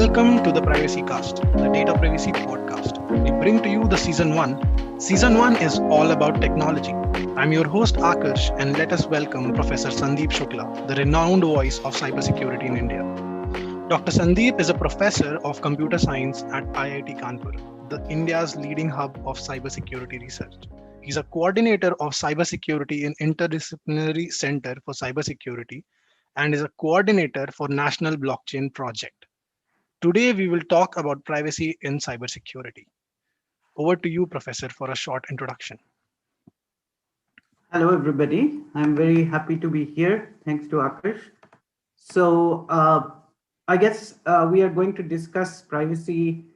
Welcome to the PrivacyCast, the Data Privacy Podcast. We bring to you the Season 1. Season 1 is all about technology. I'm your host Akarsh, and let us welcome Professor Sandeep Shukla, the renowned voice of cybersecurity in India. Dr. Sandeep is a professor of computer science at IIT Kanpur, the India's leading hub of cybersecurity research. He's a coordinator of cybersecurity in Interdisciplinary Center for Cybersecurity and is a coordinator for National Blockchain Project. Today, we will talk about privacy in cybersecurity. Over to you, Professor, for a short introduction. Hello, everybody. I'm very happy to be here. Thanks to Akash. So, I guess we are going to discuss privacy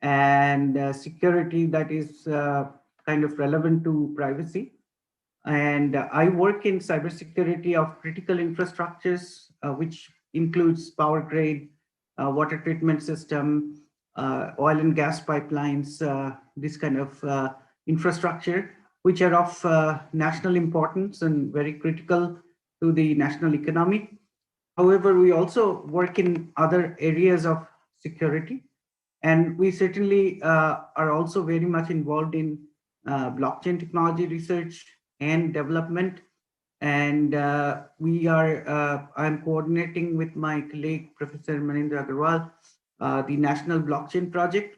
and security that is kind of relevant to privacy. And I work in cybersecurity of critical infrastructures, which includes power grid, water treatment system, oil and gas pipelines, this kind of infrastructure, which are of national importance and very critical to the national economy. However, we also work in other areas of security, and we certainly are also very much involved in blockchain technology research and development. And I'm coordinating with my colleague, Professor Manindra Agarwal, the National Blockchain Project.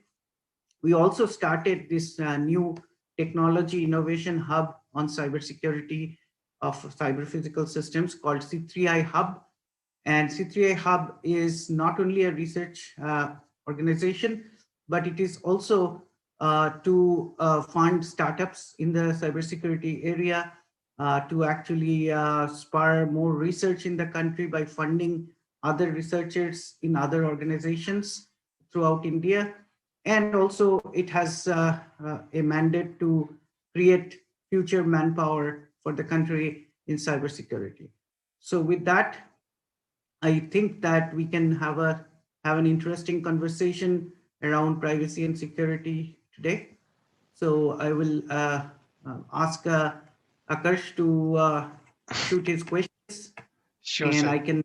We also started this new technology innovation hub on cybersecurity of cyber physical systems called C3I Hub. And C3I Hub is not only a research organization, but it is also to fund startups in the cybersecurity area, to actually spur more research in the country by funding other researchers in other organizations throughout India. And also it has a mandate to create future manpower for the country in cybersecurity. So with that, I think that we can have an interesting conversation around privacy and security today. So I will ask Akarsh to shoot his questions, Sure, and sir. I can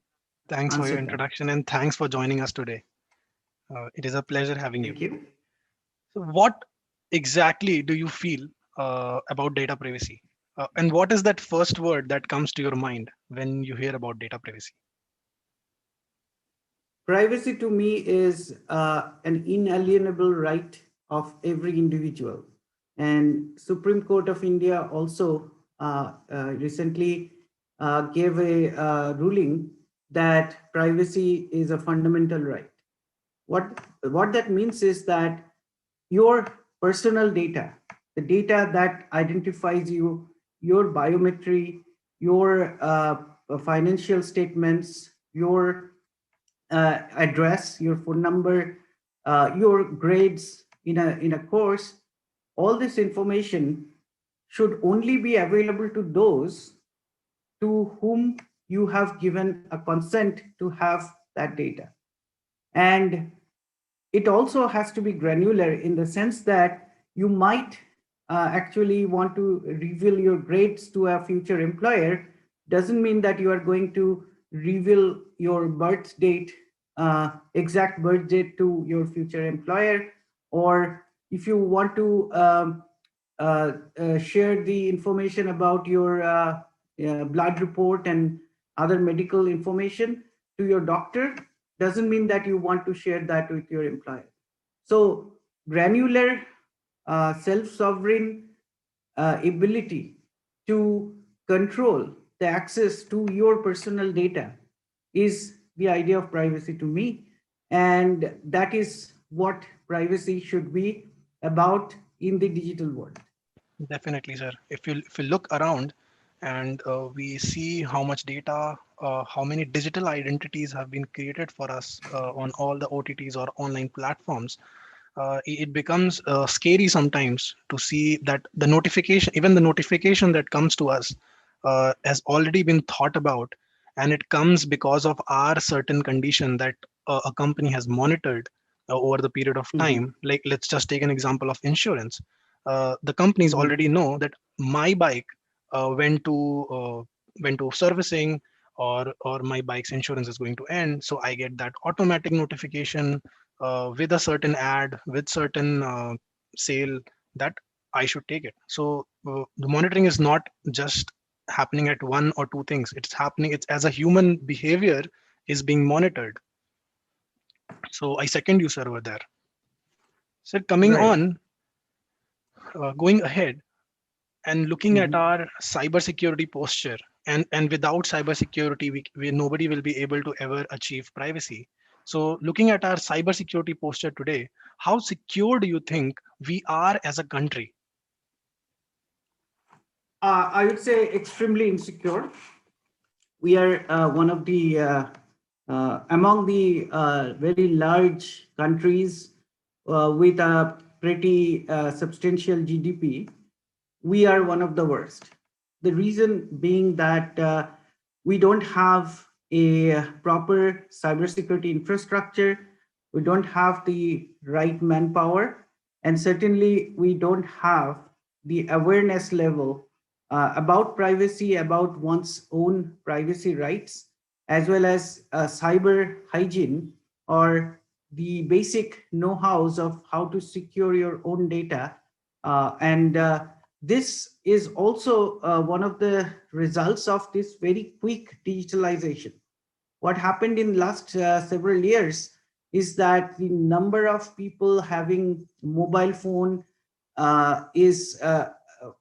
Thanks for your answer them. introduction and thanks for joining us today. It is a pleasure having you. Thank you. So, what exactly do you feel about data privacy? And what is that first word that comes to your mind when you hear about data privacy? Privacy to me is an inalienable right of every individual. And Supreme Court of India also recently gave a ruling that privacy is a fundamental right. What that means is that your personal data, the data that identifies you, your biometry, your financial statements, your address, your phone number, your grades in a course, all this information should only be available to those to whom you have given a consent to have that data. And it also has to be granular in the sense that you might actually want to reveal your grades to a future employer. Doesn't mean that you are going to reveal your birth date, exact birth date to your future employer. Or if you want to share the information about your blood report and other medical information to your doctor, doesn't mean that you want to share that with your employer. So granular, self-sovereign ability to control the access to your personal data is the idea of privacy to me. And that is what privacy should be about in the digital world. Definitely, sir. If you look around and we see how much data, how many digital identities have been created for us on all the OTTs or online platforms, it becomes scary sometimes to see that the notification, even the notification that comes to us, has already been thought about, and it comes because of our certain condition that a company has monitored over the period of Mhm. time. Like, let's just take an example of insurance. The companies Mhm. already know that my bike went to servicing, or my bike's insurance is going to end, so I get that automatic notification with a certain ad, with certain sale, that I should take it. So the monitoring is not just happening at one or two things. It's happening. It's as a human behavior is being monitored. So I second you, sir, over there. So coming Right. on, going ahead and looking at Mhm. our cybersecurity posture, and without cybersecurity, nobody will be able to ever achieve privacy. So looking at our cybersecurity posture today, how secure do you think we are as a country? I would say extremely insecure. We are one of the among the very large countries with a pretty substantial GDP. We are one of the worst. The reason being that we don't have a proper cybersecurity infrastructure, we don't have the right manpower, and certainly we don't have the awareness level about privacy, about one's own privacy rights, as well as cyber hygiene or the basic know-hows of how to secure your own data. And This is also one of the results of this very quick digitalization. What happened in last several years is that the number of people having mobile phone is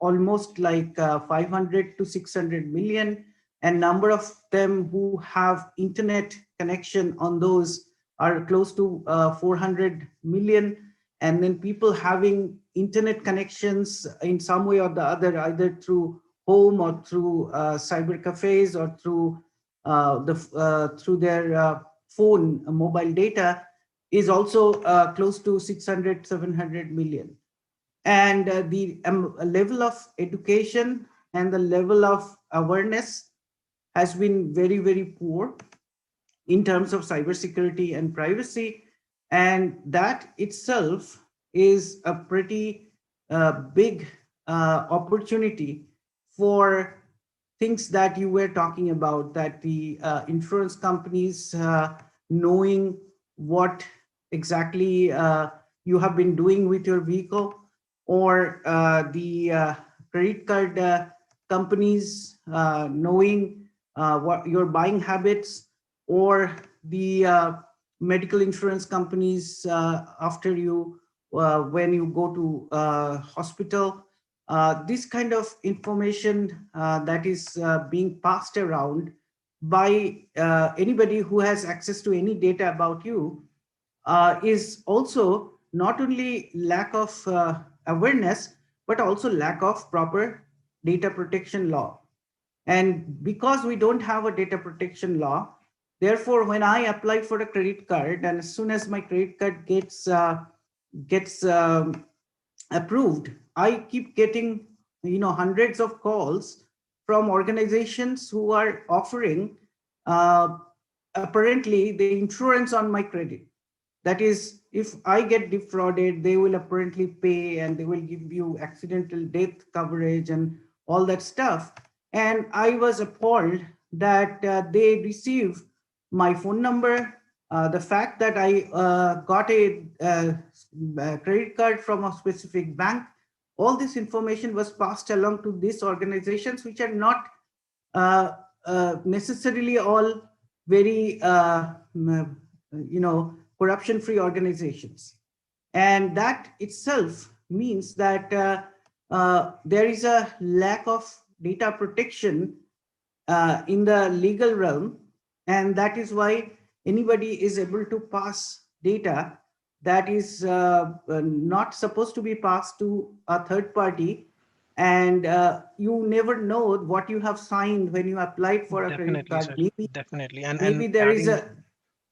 almost like 500 to 600 million, and number of them who have internet connection on those are close to 400 million. And then people having internet connections in some way or the other, either through home or through cyber cafes or through their phone mobile data, is also close to 600 700 million. And the level of education and the level of awareness has been very very poor in terms of cybersecurity and privacy. And that itself is a pretty big opportunity for things that you were talking about, that the insurance companies knowing what exactly you have been doing with your vehicle, or the credit card companies knowing what your buying habits, or the medical insurance companies after you when you go to hospital. This kind of information that is being passed around by anybody who has access to any data about you is also not only lack of awareness, but also lack of proper data protection law. And because we don't have a data protection law, therefore, when I apply for a credit card, and as soon as my credit card gets approved, I keep getting hundreds of calls from organizations who are offering uh, apparently the insurance on my credit. That is, if I get defrauded, they will apparently pay and they will give you accidental death coverage and all that stuff. And I was appalled that they receive my phone number, the fact that I got a credit card from a specific bank. All this information was passed along to these organizations, which are not uh, necessarily all very corruption free organizations. And that itself means that there is a lack of data protection in the legal realm, and that is why anybody is able to pass data that is not supposed to be passed to a third party. And you never know what you have signed when you applied for a credit Definitely, card. sir. Maybe Definitely, and maybe there is adding, a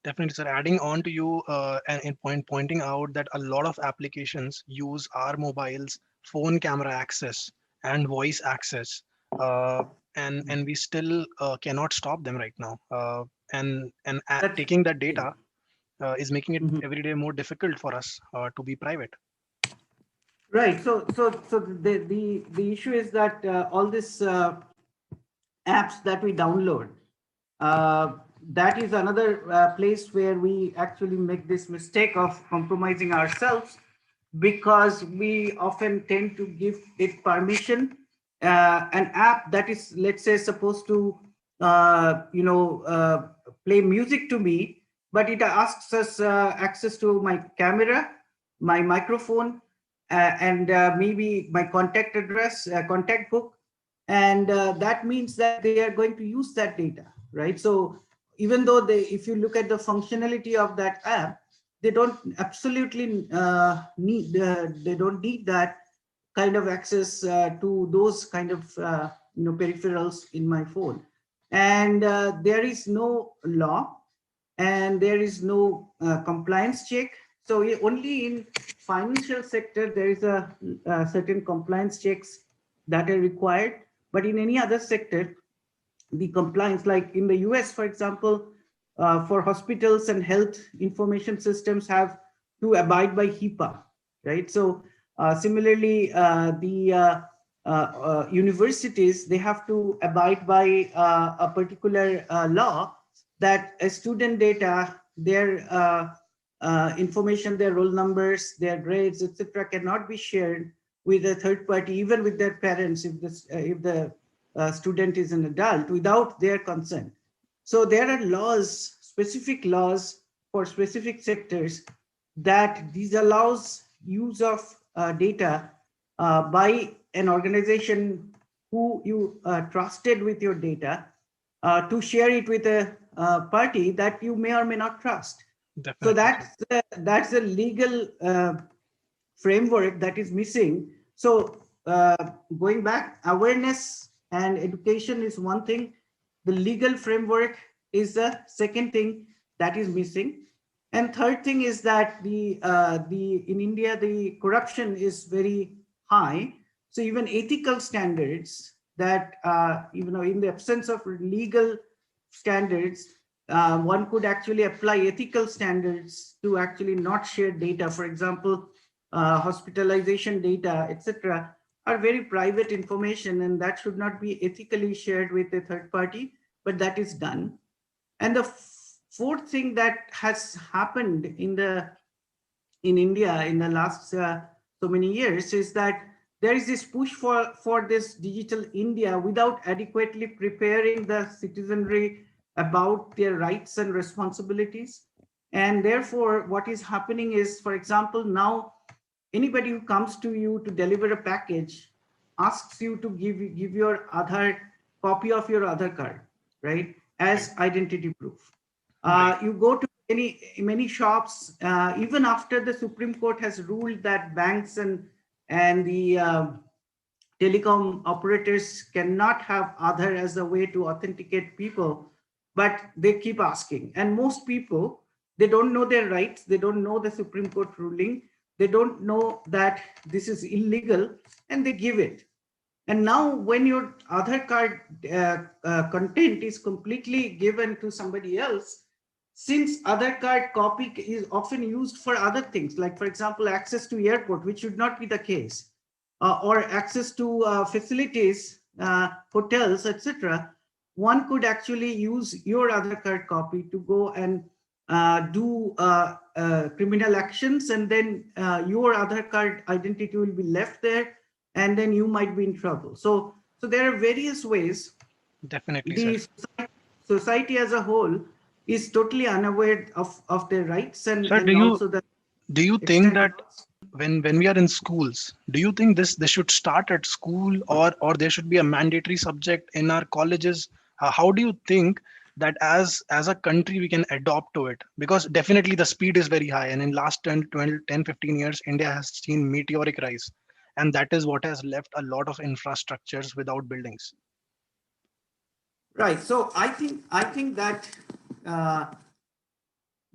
definitely, sir. Adding on to you, and in pointing out that a lot of applications use our mobiles, phone camera access, and voice access, uh, and we still cannot stop them right now. And that taking that yeah. data is making it Mhm. every day more difficult for us to be private. Right. So the issue is that all these apps that we download. that is another place where we actually make this mistake of compromising ourselves, because we often tend to give it permission. An app that is, let's say, supposed to play music to me, but it asks us access to my camera, my microphone, and maybe my contact address, contact book. And that means that they are going to use that data, right? So even though if you look at the functionality of that app, they don't absolutely they don't need that kind of access to those kind of peripherals in my phone. And there is no law, and there is no compliance check. So only in financial sector there is a certain compliance checks that are required, but in any other sector, the compliance, like in the US, for example, for hospitals and health information systems have to abide by HIPAA, right? So similarly, the universities, they have to abide by a particular law that student data, their information, their roll numbers, their grades, etc., cannot be shared with a third party, even with their parents, if the student is an adult, without their consent. So there are laws, specific laws for specific sectors that disallows use of data by an organization who you trusted with your data to share it with a party that you may or may not trust. So Definitely. that's the legal framework that is missing. So going back, awareness and education is one thing. The legal framework is the second thing that is missing. And third thing is that the in India, the corruption is very high. So even ethical standards that in the absence of legal standards, one could actually apply ethical standards to actually not share data. For example, hospitalization data, etc., are very private information, and that should not be ethically shared with a third party, but that is done. And the fourth thing that has happened in India in the last so many years is that there is this push for this digital India without adequately preparing the citizenry about their rights and responsibilities. And therefore, what is happening is, for example, now anybody who comes to you to deliver a package asks you to give your Aadhaar, copy of your Aadhaar card, right, Right. as identity proof. Right. You go to many shops, even after the Supreme Court has ruled that banks and the telecom operators cannot have Aadhaar as a way to authenticate people, but they keep asking. And most people, they don't know their rights. They don't know the Supreme Court ruling. They don't know that this is illegal, and they give it. And now when your Aadhaar card content is completely given to somebody else, since Aadhaar card copy is often used for other things, like, for example, access to airport, which should not be the case, or access to facilities, hotels, etc., one could actually use your Aadhaar card copy to go and do criminal actions, and then your Aadhaar card identity will be left there, and then you might be in trouble. So there are various ways. Definitely, sir. The society as a whole is totally unaware of their rights Sir, and also the do you think extent that laws. when we are in schools, do you think this should start at school, or there should be a mandatory subject in our colleges? How do you think that as a country we can adopt to it? Because definitely the speed is very high, and in last 10 20 10 15 years India has seen meteoric rise, and that is what has left a lot of infrastructures without buildings. Right. So I think that uh,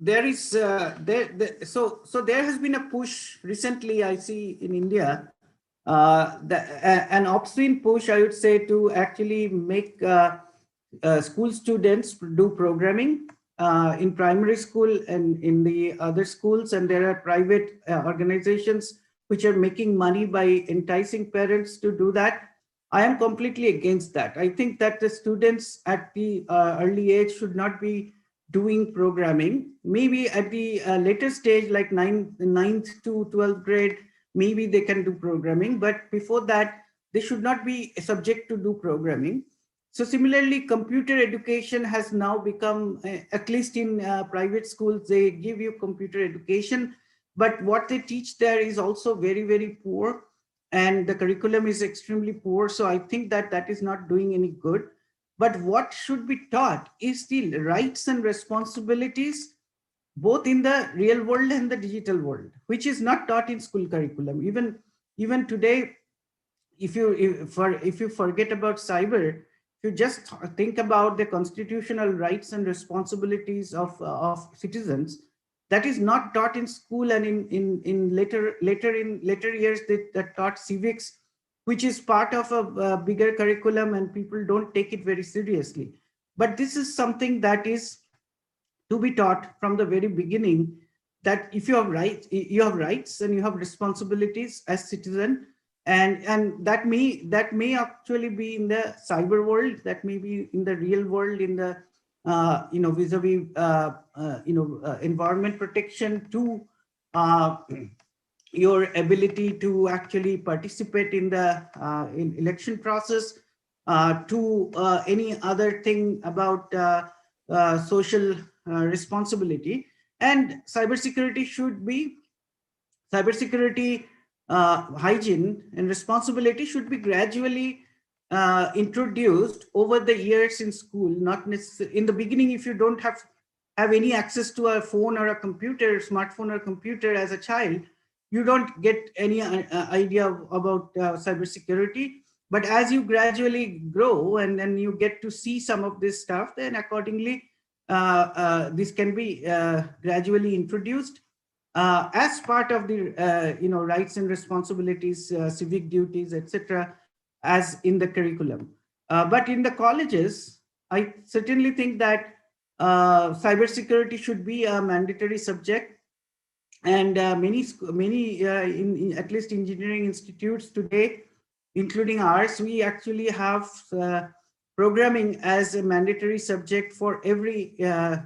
there is so there has been a push recently, I see, in India, an obscene push, I would say, to actually make school students do programming in primary school and in the other schools. And there are private organizations which are making money by enticing parents to do that. I am completely against that. I think that the students at the early age should not be doing programming. Maybe at the later stage, like ninth to 12th grade, maybe they can do programming, but before that, they should not be subject to do programming. So similarly, computer education has now become, at least in private schools, they give you computer education, but what they teach there is also very, very poor, and the curriculum is extremely poor. So I think that that is not doing any good. But what should be taught is the rights and responsibilities, both in the real world and the digital world, which is not taught in school curriculum. Even today, if you forget about cyber, if you just think about the constitutional rights and responsibilities of citizens, that is not taught in school, and in later years that taught civics, which is part of a bigger curriculum, and people don't take it very seriously. But this is something that is to be taught from the very beginning, that if you have rights and you have responsibilities as citizen, and that may actually be in the cyber world, that may be in the real world, in the vis-a-vis environment protection, to uh, your ability to actually participate in the in election process, to any other thing about social responsibility. And cybersecurity hygiene and responsibility should be gradually introduced over the years in school, not necessarily in the beginning. If you don't have any access to a phone or a computer, smartphone or computer as a child, you don't get any idea about cybersecurity. But as you gradually grow, and then you get to see some of this stuff, then accordingly this can be gradually introduced as part of the rights and responsibilities, civic duties, etc., as in the curriculum. But in the colleges, I certainly think that cybersecurity should be a mandatory subject, and many in at least engineering institutes today, including ours, we actually have programming as a mandatory subject for every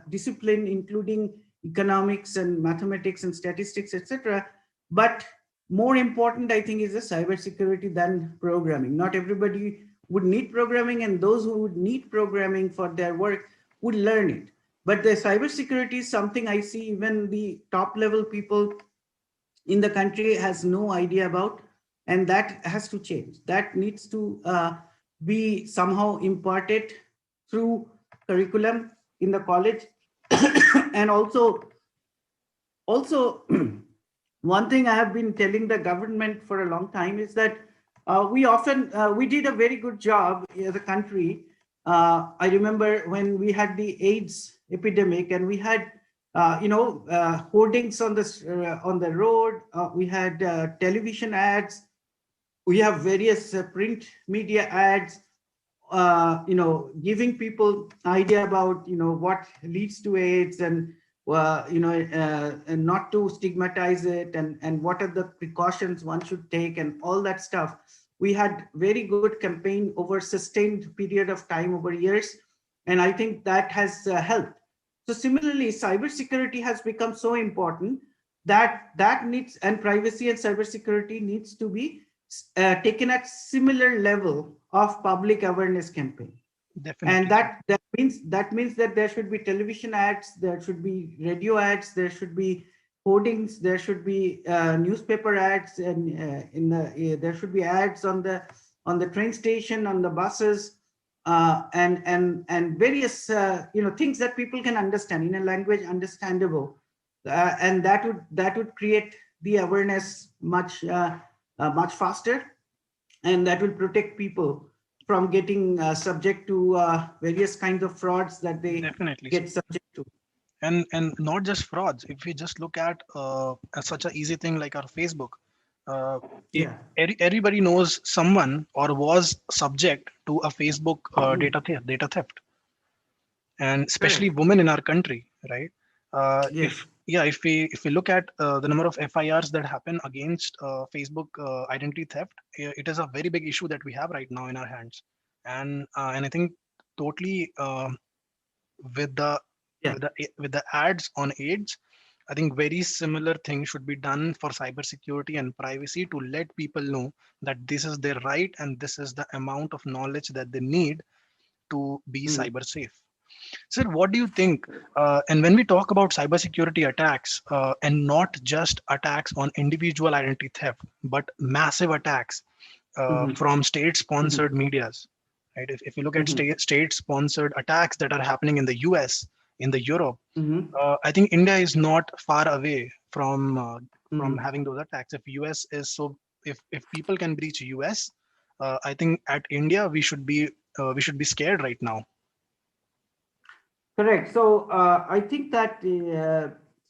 discipline, including economics and mathematics and statistics, etc. But more important, I think, is the cybersecurity than programming. Not everybody would need programming, and those who would need programming for their work would learn it. But the cybersecurity is something I see even the top level people in the country has no idea about, and that has to change. That needs to be somehow imparted through curriculum in the college. And also one thing I have been telling the government for a long time is that we did a very good job as a country. I remember when we had the AIDS epidemic, and we had hoardings on the road. We had television ads. We have various print media ads, giving people idea about what leads to AIDS, and and not to stigmatize it, and what are the precautions one should take, and all that stuff. We had very good campaign over sustained period of time over years, and I think that has helped. So similarly, cybersecurity has become so important that needs, and privacy and cybersecurity needs to be taken at similar level of public awareness campaign. And Definitely. that means that there should be television ads, there should be radio ads, there should be hoardings, there should be newspaper ads, and there should be ads on the train station, on the buses, and various things that people can understand in a language understandable, and that would create the awareness much faster, and that will protect people from getting subject to various kinds of frauds that they Definitely. get subject to. And not just frauds. If we just look at such a easy thing like our Facebook, uh, Yeah. everybody knows someone or was subject to a Facebook Mhm. data theft, and especially Correct. women in our country, right? If Yes. yeah, if we look at the number of FIRs that happen against Facebook identity theft, it is a very big issue that we have right now in our hands. And I think totally with the Yeah. with the ads on AIDS. I think very similar thing should be done for cybersecurity and privacy to let people know that this is their right and this is the amount of knowledge that they need to be Mm. cyber safe. Sir, what do you think? And when we talk about cybersecurity attacks, and not just attacks on individual identity theft, but massive attacks Mhm. from Mhm. state-sponsored medias, right? If you look at Mhm. state-sponsored attacks that are happening in the US, in the Europe, Mhm. I think India is not far away from Mhm. having those attacks. If US is so, if people can breach US, I think at India we should be scared right now. Correct. So I think that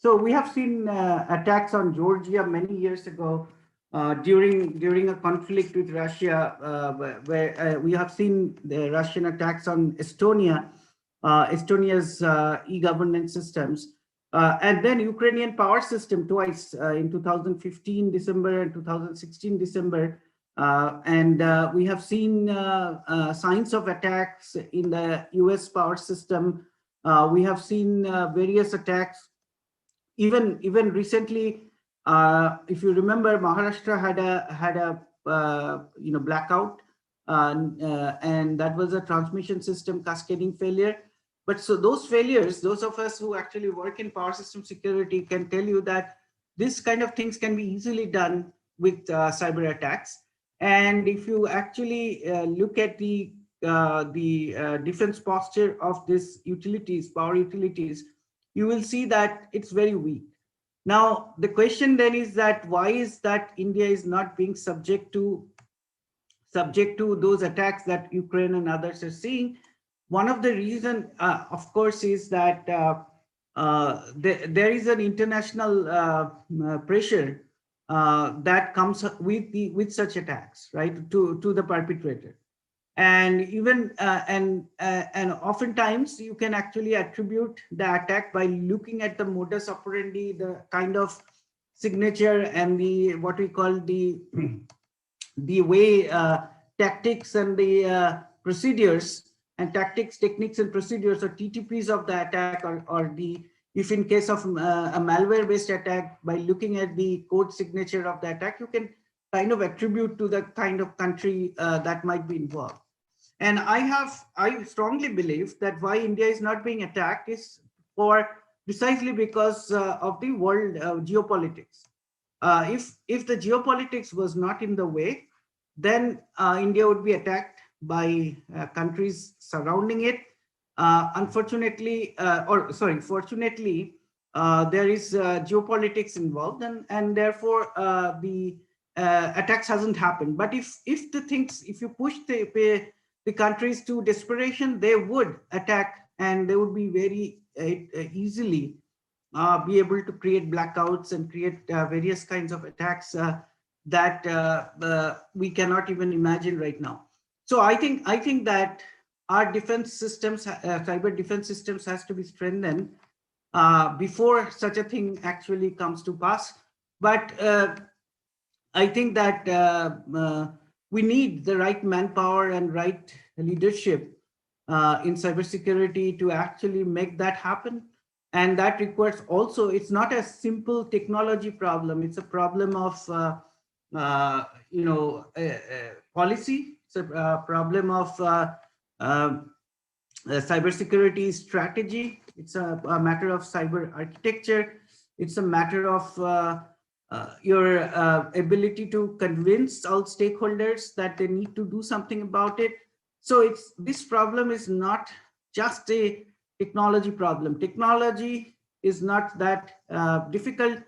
so we have seen attacks on Georgia many years ago during a conflict with Russia, where we have seen the Russian attacks on Estonia, Estonia's e-governance systems, and then Ukrainian power system twice in 2015 December and 2016 December. And we have seen signs of attacks in the US power system. We have seen various attacks. Even recently, if you remember, Maharashtra had a blackout, and that was a transmission system cascading failure. But so those failures, those of us who actually work in power system security can tell you that this kind of things can be easily done with cyber attacks. And if you actually look at the defense posture of these utilities, power utilities, you will see that it's very weak. Now, the question then is that why is that India is not being subject to those attacks that Ukraine and others are seeing? One of the reason, of course, is that there is an international pressure that comes with such attacks, right, to the perpetrator. And even and oftentimes you can actually attribute the attack by looking at the modus operandi, the kind of signature and the what we call the way tactics and the procedures and tactics, techniques and procedures or TTPs of the attack, or the, if in case of a malware based attack, by looking at the code signature of the attack, you can kind of attribute to the kind of country that might be involved. And I strongly believe that why India is not being attacked is for precisely because of the world geopolitics. If the geopolitics was not in the way, then India would be attacked by countries surrounding it. Unfortunately, or sorry, fortunately, there is geopolitics involved, and therefore the attacks hasn't happened. But if the things, if you push the countries to desperation, they would attack, and they would be very easily be able to create blackouts and create various kinds of attacks that we cannot even imagine right now. So I think that our defense systems, cyber defense systems, has to be strengthened before such a thing actually comes to pass. But I think that we need the right manpower and right leadership in cybersecurity to actually make that happen. And that requires also, it's not a simple technology problem. It's a problem of, policy. It's a problem of cybersecurity strategy. It's a matter of cyber architecture. It's a matter of your ability to convince all stakeholders that they need to do something about it. So it's, this problem is not just a technology problem. Technology is not that difficult.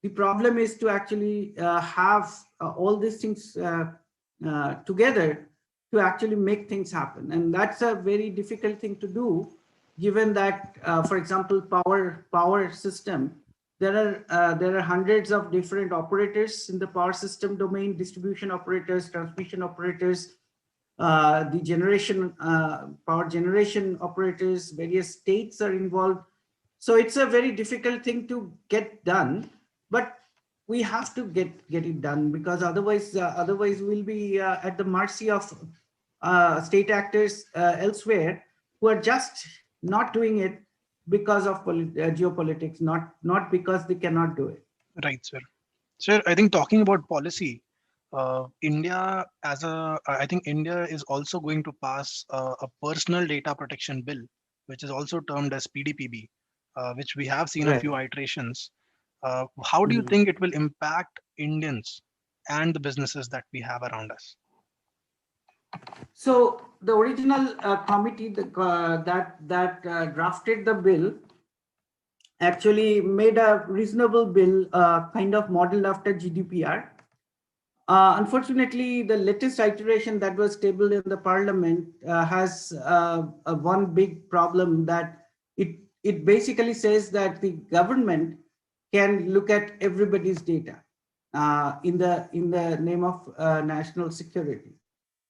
The problem is to actually have all these things together to actually make things happen. And that's a very difficult thing to do, given that, for example, power system, there are hundreds of different operators in the power system domain, distribution operators, transmission operators, the generation, power generation operators, various states are involved. So it's a very difficult thing to get done, but we have to get it done, because otherwise we'll be at the mercy of state actors elsewhere who are just not doing it because of geopolitics, not because they cannot do it. Right, sir. Sir, I think talking about policy, India I think India is also going to pass a personal data protection bill, which is also termed as PDPB, which we have seen a Right. few iterations. How do you Mhm. think it will impact Indians and the businesses that we have around us? So the original committee that drafted the bill actually made a reasonable bill, kind of modeled after GDPR. Unfortunately, the latest iteration that was tabled in the parliament has one big problem, that it basically says that the government can look at everybody's data in the name of national security,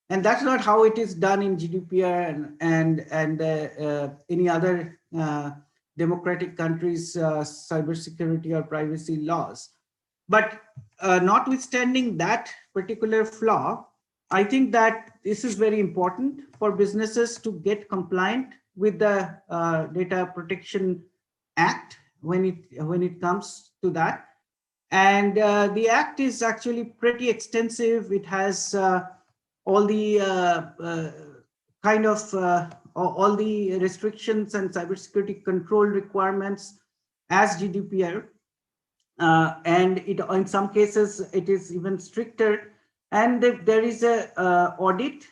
and that's not how it is done in GDPR and any other democratic countries' cybersecurity or privacy laws. But notwithstanding that particular flaw, I think that this is very important for businesses to get compliant with the Data Protection Act when it comes to that. And the act is actually pretty extensive. It has all the kind of all the restrictions and cybersecurity control requirements as GDPR, and it in some cases it is even stricter. And if there is a audit,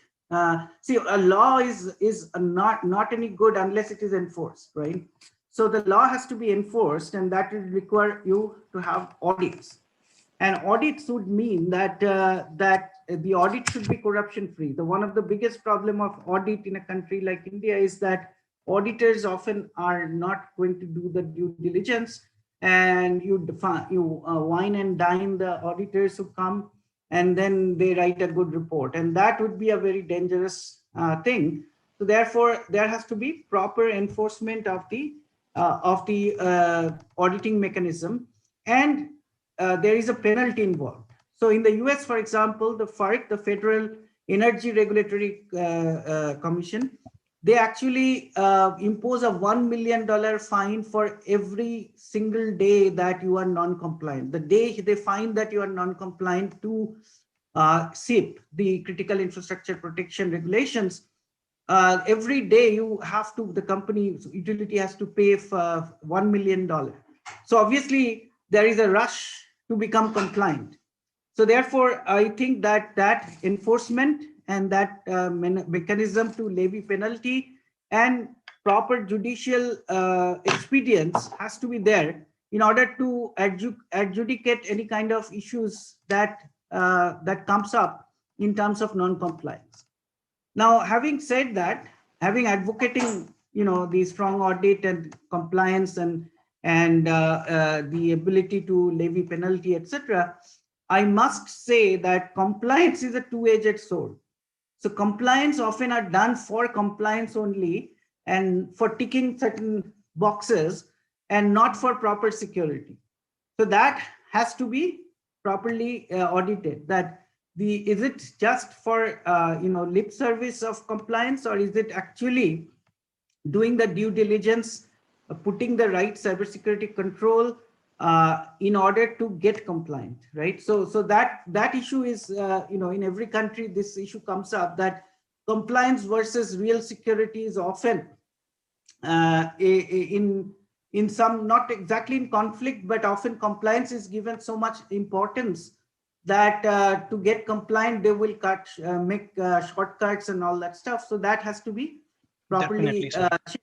see, a law is not any good unless it is enforced, right? So the law has to be enforced, and that will require you to have audits. And audits would mean that the audit should be corruption free. The one of the biggest problem of audit in a country like India is that auditors often are not going to do the due diligence, and you wine and dine the auditors who come, and then they write a good report, and that would be a very dangerous thing. So therefore, there has to be proper enforcement of the auditing mechanism, and there is a penalty involved. So in the US, for example, the FERC, the Federal Energy Regulatory Commission, they actually impose a $1 million fine for every single day that you are non-compliant. The day they find that you are non-compliant to SIP, the Critical Infrastructure Protection Regulations, every day the company utility has to pay for $1 million. So obviously there is a rush to become compliant. So therefore, I think that enforcement and that mechanism to levy penalty and proper judicial expedience has to be there in order to adjudicate any kind of issues that comes up in terms of non-compliance. Now, having said that, having advocating, the strong audit and compliance and the ability to levy penalty, etc., I must say that compliance is a two-edged sword. So compliance often are done for compliance only and for ticking certain boxes and not for proper security. So that has to be properly audited. That is it just for lip service of compliance, or is it actually doing the due diligence, putting the right cybersecurity control in order to get compliant, right? So that issue is, in every country this issue comes up, that compliance versus real security is often in some, not exactly in conflict, but often compliance is given so much importance that to get compliant they will make shortcuts and all that stuff. So that has to be Definitely, properly sir. checked.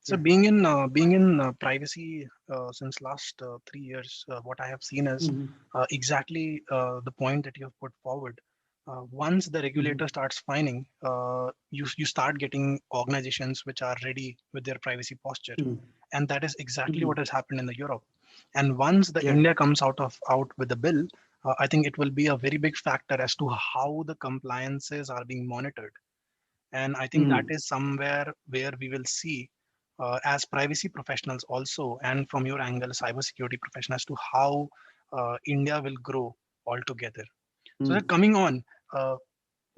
So Yeah. being in privacy since last 3 years, what I have seen is Mhm. exactly the point that you have put forward. Once the Mhm. regulator starts fining, you start getting organizations which are ready with their privacy posture, Mhm. and that is exactly Mhm. what has happened in the Europe. And once the Yeah. India comes out with the bill, I think it will be a very big factor as to how the compliances are being monitored. And I think that Mhm. is somewhere where we will see, as privacy professionals also, and from your angle, cybersecurity professionals, to how India will grow altogether. So that Mhm. coming on, uh,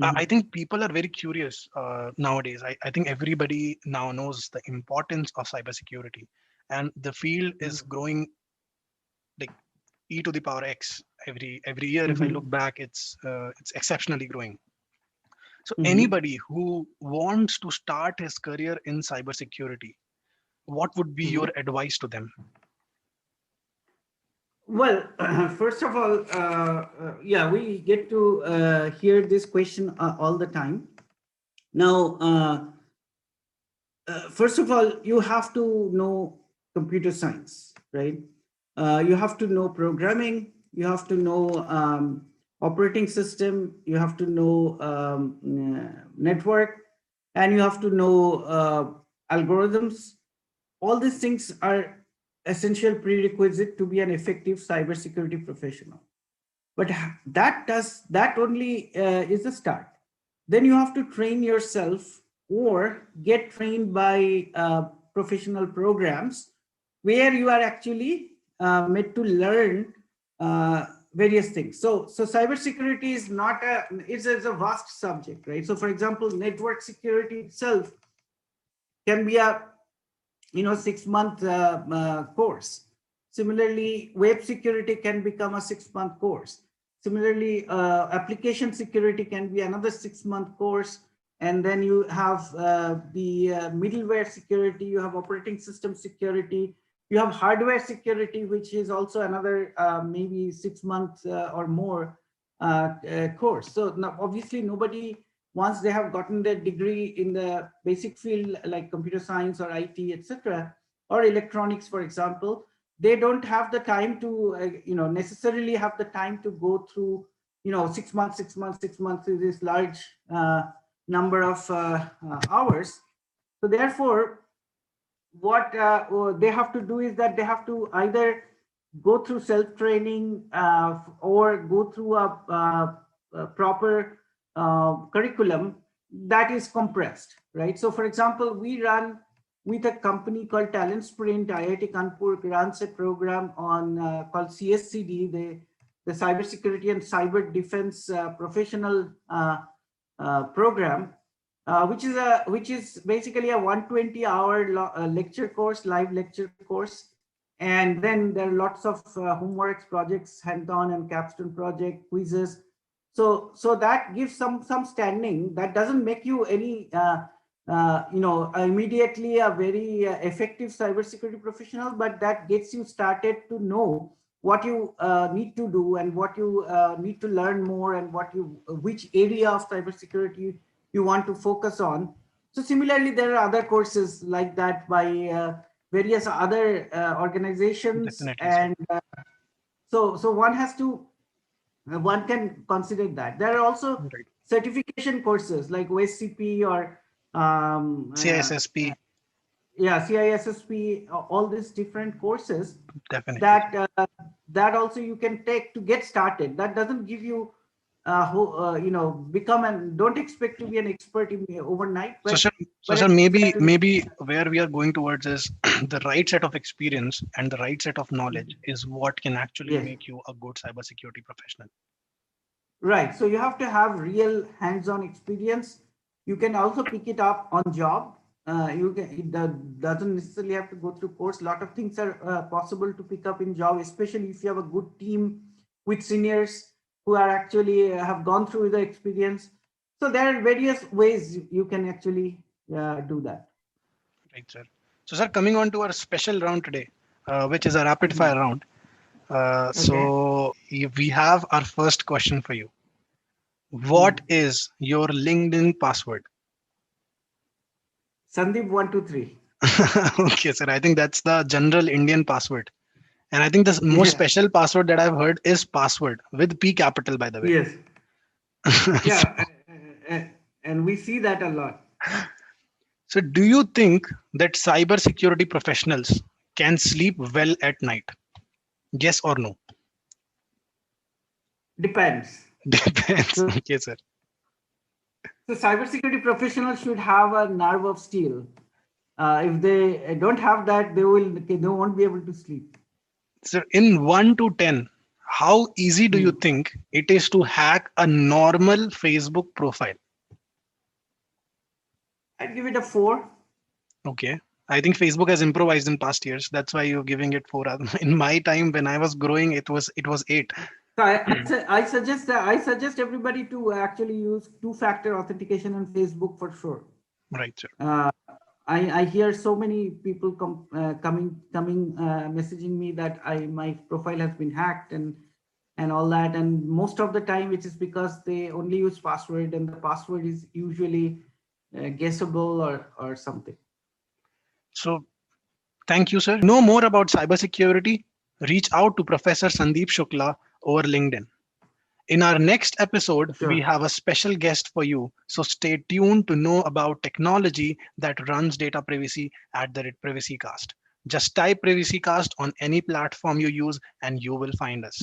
I think people are very curious nowadays. I think everybody now knows the importance of cybersecurity, and the field is Mhm. growing like e to the power x every year. If I look Mhm. back, it's exceptionally growing. So Mhm. anybody who wants to start his career in cybersecurity, what would be your Mhm. advice to them? Well, first of all, yeah, we get to hear this question all the time. Now, first of all, you have to know computer science, right? You have to know programming, you have to know operating system, you have to know network, and you have to know algorithms. All these things are essential prerequisite to be an effective cybersecurity professional. But that only is the start. Then you have to train yourself or get trained by professional programs where you are actually made to learn various things. So cybersecurity is not a it's a vast subject, right? So for example, network security itself can be a 6 month course. Similarly, web security can become a 6 month course. Similarly, application security can be another 6 month course. And then you have the middleware security, you have operating system security, you have hardware security, which is also another maybe 6 months or more course. So now, obviously, nobody, once they have gotten their degree in the basic field like computer science or IT, etc., or electronics, for example, they don't have the time to, necessarily have the time to go through, 6 months, 6 months, 6 months to this large number of hours. So therefore, what they have to do is that they have to either go through self-training or go through a proper curriculum that is compressed, right? So for example, we run with a company called Talent Sprint. IIT Kanpur runs a program on called CSCD, the Cybersecurity and Cyber Defense Professional program, which is basically a 120-hour lecture course, live lecture course, and then there are lots of homeworks, projects, hands-on and capstone project, quizzes. So that gives some standing. That doesn't make you any immediately a very effective cybersecurity professional, but that gets you started to know what you need to do and what you need to learn more, and which area of cybersecurity you want to focus on. So similarly, there are other courses like that by various other organizations, Definitely, sir. and so one can consider that. There are also Right. certification courses like OSCP or um, uh, uh, CISSP, yeah, CISSP, all these different courses definitely. that that also you can take to get started. That doesn't give you become, and don't expect to be an expert in overnight, So, but sir, so, at sir, least that will. maybe where we are going towards is the right set of experience and the right set of knowledge is what can actually Yes, make you a good cybersecurity professional. right. So you have to have real hands-on experience. You can also pick it up on job. Doesn't necessarily have to go through course. A lot of things are possible to pick up in job, especially if you have a good team with seniors who are actually have gone through the experience. So there are various ways you can actually do that. Right, sir. So, sir, coming on to our special round today, which is a rapid Mhm. fire round. Okay. We have our first question for you. What Mhm. is your LinkedIn password? Sandeep 123. Okay, sir. I think that's the general Indian password. And I think the most Yeah. special password that I've heard is password with P capital, by the way. Yes. So, Yeah. And we see that a lot. so do you think that cybersecurity professionals can sleep well at night? Yes or no? Depends. Depends. So, Okay, sir. so cybersecurity professionals should have a nerve of steel. If they don't have that, they won't be able to sleep. So in 1 to 10, How easy do you Hmm. think it is to hack a normal Facebook profile? I'd give it a 4. Okay. I think Facebook has improvised in past years. That's why you're giving it four. In my time, when I was growing, it was eight. So I suggest everybody to actually use two-factor authentication on Facebook for sure. Right, sir. Uh, I hear so many people coming messaging me that I my profile has been hacked and all that, and most of the time it is because they only use password, and the password is usually guessable or something. So thank you, sir. Know more about cybersecurity? Reach out to Professor Sandeep Shukla over LinkedIn. In our next episode, we Sure. have a special guest for you. So stay tuned to know about technology that runs data privacy at the PrivacyCast. Just type PrivacyCast on any platform you use and you will find us.